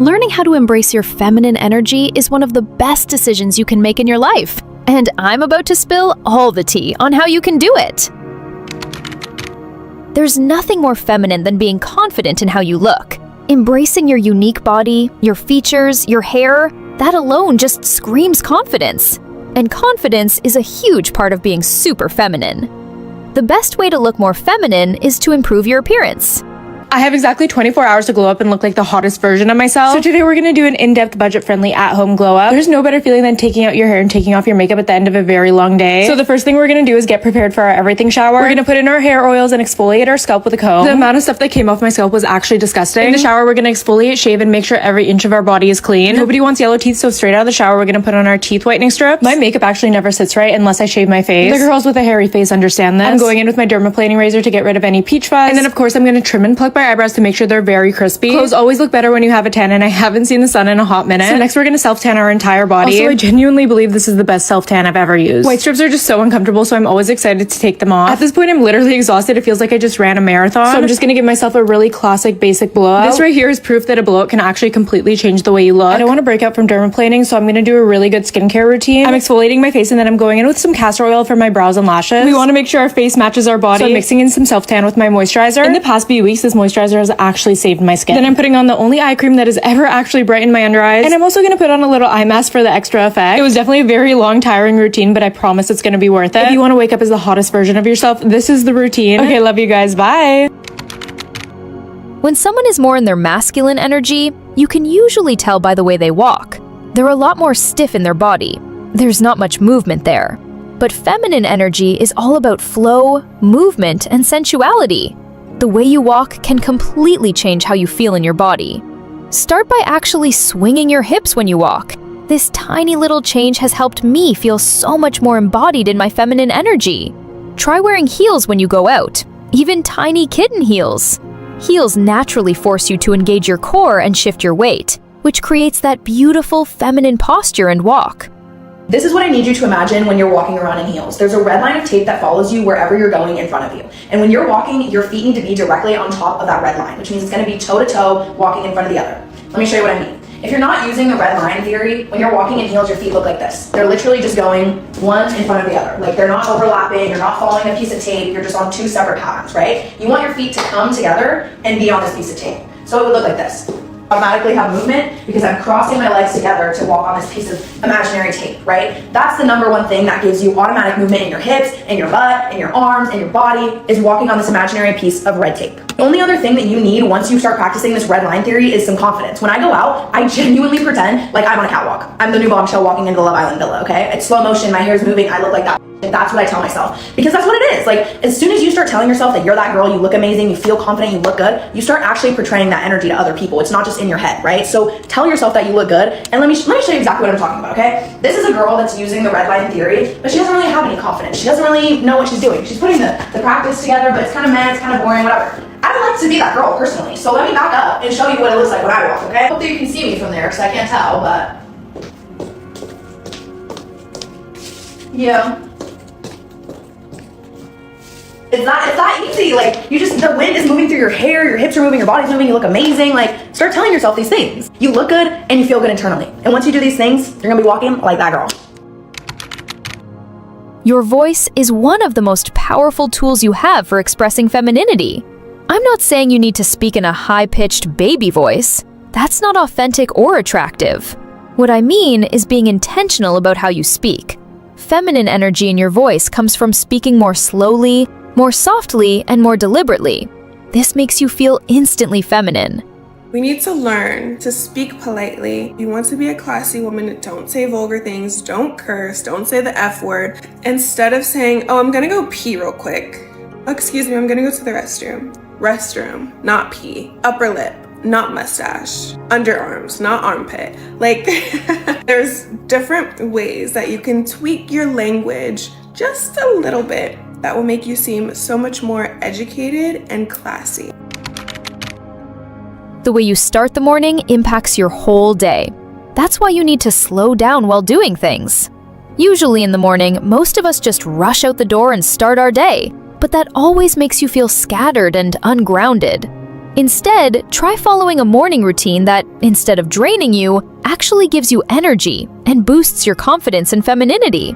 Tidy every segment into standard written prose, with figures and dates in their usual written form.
Learning how to embrace your feminine energy is one of the best decisions you can make in your life. And I'm about to spill all the tea on how you can do it. There's nothing more feminine than being confident in how you look. Embracing your unique body, your features, your hair, that alone just screams confidence. And confidence is a huge part of being super feminine. The best way to look more feminine is to improve your appearance. I have exactly 24 hours to glow up and look like the hottest version of myself. So today we're gonna do an in-depth, budget-friendly, at-home glow up. There's no better feeling than taking out your hair and taking off your makeup at the end of a very long day. So the first thing we're gonna do is get prepared for our everything shower. We're gonna put in our hair oils and exfoliate our scalp with a comb. The amount of stuff that came off my scalp was actually disgusting. In the shower, we're gonna exfoliate, shave, and make sure every inch of our body is clean. Nobody wants yellow teeth, so straight out of the shower, we're gonna put on our teeth whitening strips. My makeup actually never sits right unless I shave my face. The girls with a hairy face understand this. I'm going in with my dermaplaning razor to get rid of any peach fuzz. And then, of course, I'm gonna trim and pluck my eyebrows to make sure they're very crispy. Clothes always look better when you have a tan, and I haven't seen the sun in a hot minute. So next we're gonna self-tan our entire body. Also, I genuinely believe this is the best self-tan I've ever used. White strips are just so uncomfortable, so I'm always excited to take them off. At this point, I'm literally exhausted. It feels like I just ran a marathon. So I'm just gonna give myself a really classic basic blowout. This right here is proof that a blowout can actually completely change the way you look. I don't want to break out from dermaplaning, so I'm gonna do a really good skincare routine. I'm exfoliating my face, and then I'm going in with some castor oil for my brows and lashes. We want to make sure our face matches our body, so I'm mixing in some self-tan with my moisturizer. In the past few weeks, this moisturizer has actually saved my skin. Then I'm putting on the only eye cream that has ever actually brightened my under eyes. And I'm also going to put on a little eye mask for the extra effect. It was definitely a very long, tiring routine, but I promise it's going to be worth it. If you want to wake up as the hottest version of yourself, this is the routine. Okay, love you guys. Bye. When someone is more in their masculine energy, you can usually tell by the way they walk. They're a lot more stiff in their body. There's not much movement there. But feminine energy is all about flow, movement, and sensuality. The way you walk can completely change how you feel in your body. Start by actually swinging your hips when you walk. This tiny little change has helped me feel so much more embodied in my feminine energy. Try wearing heels when you go out, even tiny kitten heels. Heels naturally force you to engage your core and shift your weight, which creates that beautiful feminine posture and walk. This is what I need you to imagine when you're walking around in heels. There's a red line of tape that follows you wherever you're going in front of you. And when you're walking, your feet need to be directly on top of that red line, which means it's going to be toe to toe walking in front of the other. Let me show you what I mean. If you're not using the red line theory, when you're walking in heels, your feet look like this. They're literally just going one in front of the other. Like they're not overlapping, you're not following a piece of tape, you're just on two separate patterns, right? You want your feet to come together and be on this piece of tape. So it would look like this. Automatically have movement because I'm crossing my legs together to walk on this piece of imaginary tape, right? That's the number one thing that gives you automatic movement in your hips, in your butt, in your arms, in your body, is walking on this imaginary piece of red tape. The only other thing that you need once you start practicing this red line theory is some confidence. When I go out, I genuinely pretend like I'm on a catwalk. I'm the new bombshell walking into the Love Island villa, okay? It's slow motion, my hair's moving, I look like that. That's what I tell myself, because that's what it is. Like, as soon as you start telling yourself that you're that girl, you look amazing, you feel confident, you look good, you start actually portraying that energy to other people. It's not just in your head, right? So tell yourself that you look good, and let me show you exactly what I'm talking about, okay? This is a girl that's using the red line theory, but she doesn't really have any confidence. She doesn't really know what she's doing. She's putting the practice together, but it's kind of meh, it's kind of boring, whatever. I would like to be that girl, personally, so let me back up and show you what it looks like when I walk, okay? I hope that you can see me from there, because I can't tell, but... yeah. It's that easy. Like, the wind is moving through your hair, your hips are moving, your body's moving, you look amazing. Like, start telling yourself these things. You look good and you feel good internally. And once you do these things, you're gonna be walking like that girl. Your voice is one of the most powerful tools you have for expressing femininity. I'm not saying you need to speak in a high-pitched baby voice. That's not authentic or attractive. What I mean is being intentional about how you speak. Feminine energy in your voice comes from speaking more slowly, more softly, and more deliberately. This makes you feel instantly feminine. We need to learn to speak politely. You want to be a classy woman, don't say vulgar things, don't curse, don't say the F word. Instead of saying, oh, I'm gonna go pee real quick. Excuse me, I'm gonna go to the restroom. Restroom, not pee. Upper lip, not mustache. Underarms, not armpit. Like, there's different ways that you can tweak your language just a little bit that will make you seem so much more educated and classy. The way you start the morning impacts your whole day. That's why you need to slow down while doing things. Usually in the morning, most of us just rush out the door and start our day, but that always makes you feel scattered and ungrounded. Instead, try following a morning routine that, instead of draining you, actually gives you energy and boosts your confidence and femininity.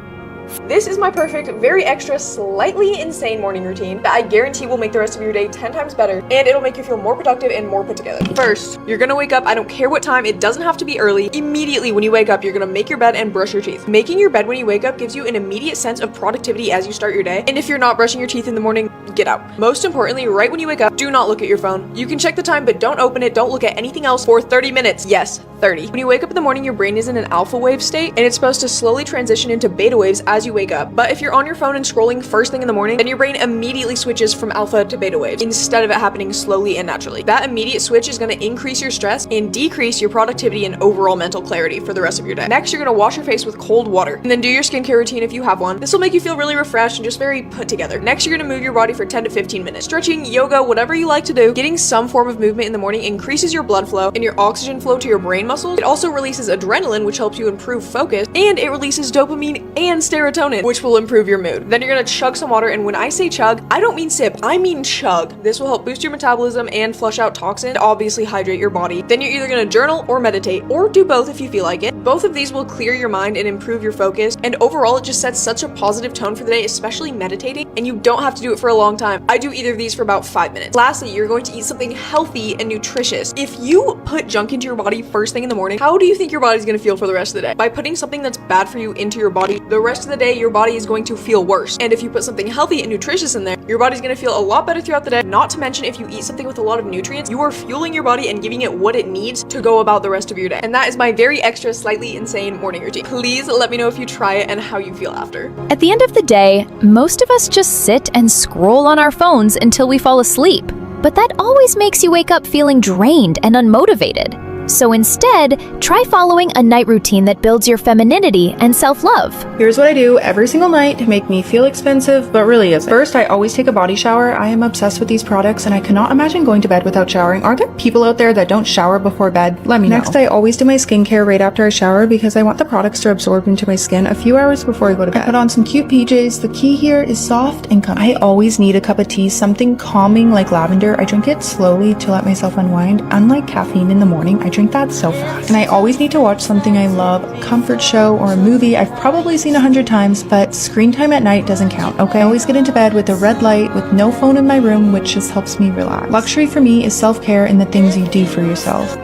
This is my perfect, very extra, slightly insane morning routine that I guarantee will make the rest of your day 10 times better, and it'll make you feel more productive and more put together. First, you're gonna wake up, I don't care what time, it doesn't have to be early. Immediately when you wake up, you're gonna make your bed and brush your teeth. Making your bed when you wake up gives you an immediate sense of productivity as you start your day, and if you're not brushing your teeth in the morning, get out. Most importantly, right when you wake up, do not look at your phone. You can check the time, but don't open it, don't look at anything else for 30 minutes. Yes, 30. When you wake up in the morning, your brain is in an alpha wave state, and it's supposed to slowly transition into beta waves as you wake up. But if you're on your phone and scrolling first thing in the morning, then your brain immediately switches from alpha to beta waves instead of it happening slowly and naturally. That immediate switch is going to increase your stress and decrease your productivity and overall mental clarity for the rest of your day. Next, you're going to wash your face with cold water and then do your skincare routine if you have one. This will make you feel really refreshed and just very put together. Next, you're going to move your body for 10 to 15 minutes. Stretching, yoga, whatever you like to do. Getting some form of movement in the morning increases your blood flow and your oxygen flow to your brain muscles. It also releases adrenaline, which helps you improve focus, and it releases dopamine and serotonin, which will improve your mood. Then you're gonna chug some water, and when I say chug, I don't mean sip, I mean chug. This will help boost your metabolism and flush out toxins, obviously hydrate your body. Then you're either gonna journal or meditate, or do both if you feel like it. Both of these will clear your mind and improve your focus, and overall it just sets such a positive tone for the day, especially meditating, and you don't have to do it for a long time. I do either of these for about 5 minutes. Lastly, you're going to eat something healthy and nutritious. If you put junk into your body first thing in the morning, how do you think your body's gonna feel for the rest of the day? By putting something that's bad for you into your body, the rest of the day your body is going to feel worse. And if you put something healthy and nutritious in there, your body's gonna feel a lot better throughout the day. Not to mention, if you eat something with a lot of nutrients, you are fueling your body and giving it what it needs to go about the rest of your day. And that is my very extra, slightly insane morning routine. Please let me know if you try it and how you feel after. At the end of the day, most of us just sit and scroll on our phones until we fall asleep. But that always makes you wake up feeling drained and unmotivated. So instead, try following a night routine that builds your femininity and self-love. Here's what I do every single night to make me feel expensive, but really isn't. First, I always take a body shower. I am obsessed with these products, and I cannot imagine going to bed without showering. Are there people out there that don't shower before bed? Let me know. Next, I always do my skincare right after I shower because I want the products to absorb into my skin a few hours before I go to bed. I put on some cute PJs. The key here is soft and comfy. I always need a cup of tea, something calming like lavender. I drink it slowly to let myself unwind. Unlike caffeine in the morning, I drink that so fast. And I always need to watch something I love, a comfort show or a movie I've probably seen 100 times, but screen time at night doesn't count, okay? I always get into bed with a red light with no phone in my room, which just helps me relax. Luxury for me is self-care and the things you do for yourself.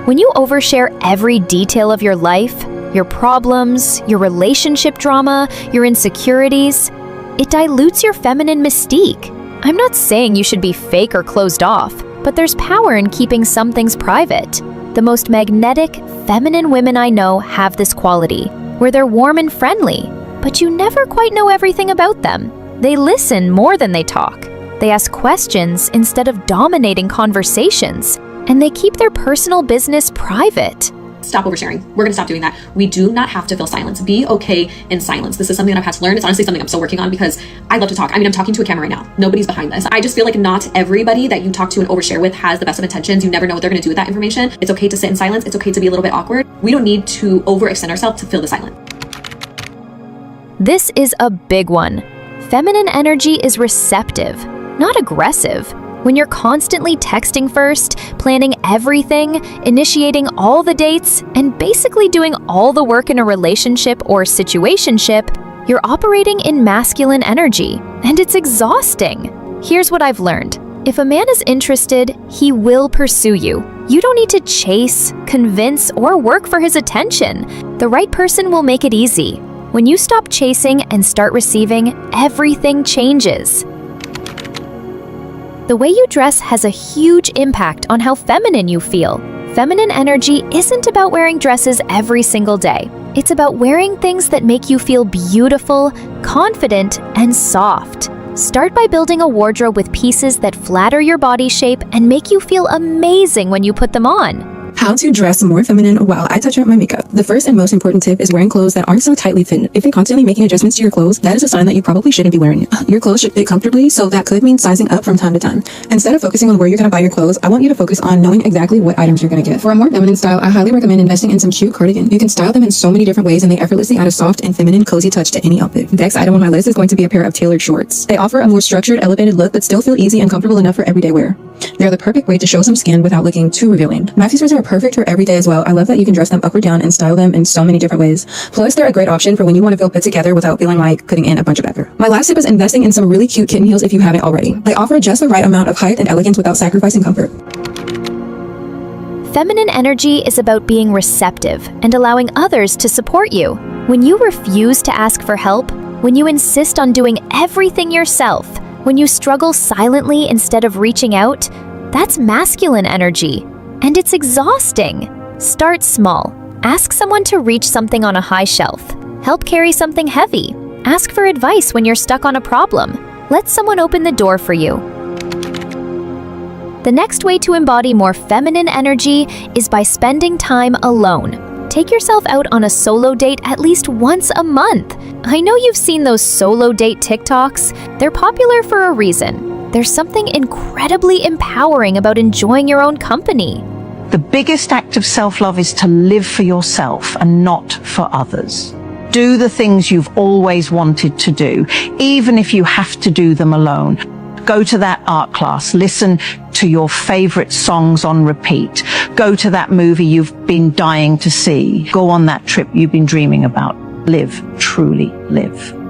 When you overshare every detail of your life, your problems, your relationship drama, your insecurities, it dilutes your feminine mystique. I'm not saying you should be fake or closed off, but there's power in keeping some things private. The most magnetic, feminine women I know have this quality, where they're warm and friendly, but you never quite know everything about them. They listen more than they talk. They ask questions instead of dominating conversations, and they keep their personal business private. Stop oversharing. We're going to stop doing that. We do not have to feel silence. Be okay in silence. This is something that I've had to learn. It's honestly something I'm still working on because I love to talk. I mean, I'm talking to a camera right now. Nobody's behind this. I just feel like not everybody that you talk to and overshare with has the best of intentions. You never know what they're going to do with that information. It's okay to sit in silence. It's okay to be a little bit awkward. We don't need to overextend ourselves to fill the silence. This is a big one. Feminine energy is receptive, not aggressive. When you're constantly texting first, planning everything, initiating all the dates, and basically doing all the work in a relationship or situationship, you're operating in masculine energy, and it's exhausting. Here's what I've learned. If a man is interested, he will pursue you. You don't need to chase, convince, or work for his attention. The right person will make it easy. When you stop chasing and start receiving, everything changes. The way you dress has a huge impact on how feminine you feel. Feminine energy isn't about wearing dresses every single day. It's about wearing things that make you feel beautiful, confident, and soft. Start by building a wardrobe with pieces that flatter your body shape and make you feel amazing when you put them on. How to dress more feminine while I touch up my makeup. The first and most important tip is wearing clothes that aren't so tightly fit. If you're constantly making adjustments to your clothes, that is a sign that you probably shouldn't be wearing it. Your clothes should fit comfortably, so that could mean sizing up from time to time. Instead of focusing on where you're going to buy your clothes, I want you to focus on knowing exactly what items you're going to get. For a more feminine style, I highly recommend investing in some cute cardigans. You can style them in so many different ways, and they effortlessly add a soft and feminine cozy touch to any outfit. The next item on my list is going to be a pair of tailored shorts. They offer a more structured, elevated look, but still feel easy and comfortable enough for everyday wear. They're the perfect way to show some skin without looking too revealing. Maxi skirts are perfect for every day as well. I love that you can dress them up or down and style them in so many different ways. Plus, they're a great option for when you want to feel put together without feeling like putting in a bunch of effort. My last tip is investing in some really cute kitten heels if you haven't already. They offer just the right amount of height and elegance without sacrificing comfort. Feminine energy is about being receptive and allowing others to support you. When you refuse to ask for help, when you insist on doing everything yourself, when you struggle silently instead of reaching out, that's masculine energy, and it's exhausting. Start small. Ask someone to reach something on a high shelf. Help carry something heavy. Ask for advice when you're stuck on a problem. Let someone open the door for you. The next way to embody more feminine energy is by spending time alone. Take yourself out on a solo date at least once a month. I know you've seen those solo date TikToks. They're popular for a reason. There's something incredibly empowering about enjoying your own company. The biggest act of self-love is to live for yourself and not for others. Do the things you've always wanted to do, even if you have to do them alone. Go to that art class, listen to your favorite songs on repeat. Go to that movie you've been dying to see. Go on that trip you've been dreaming about. Live, truly live.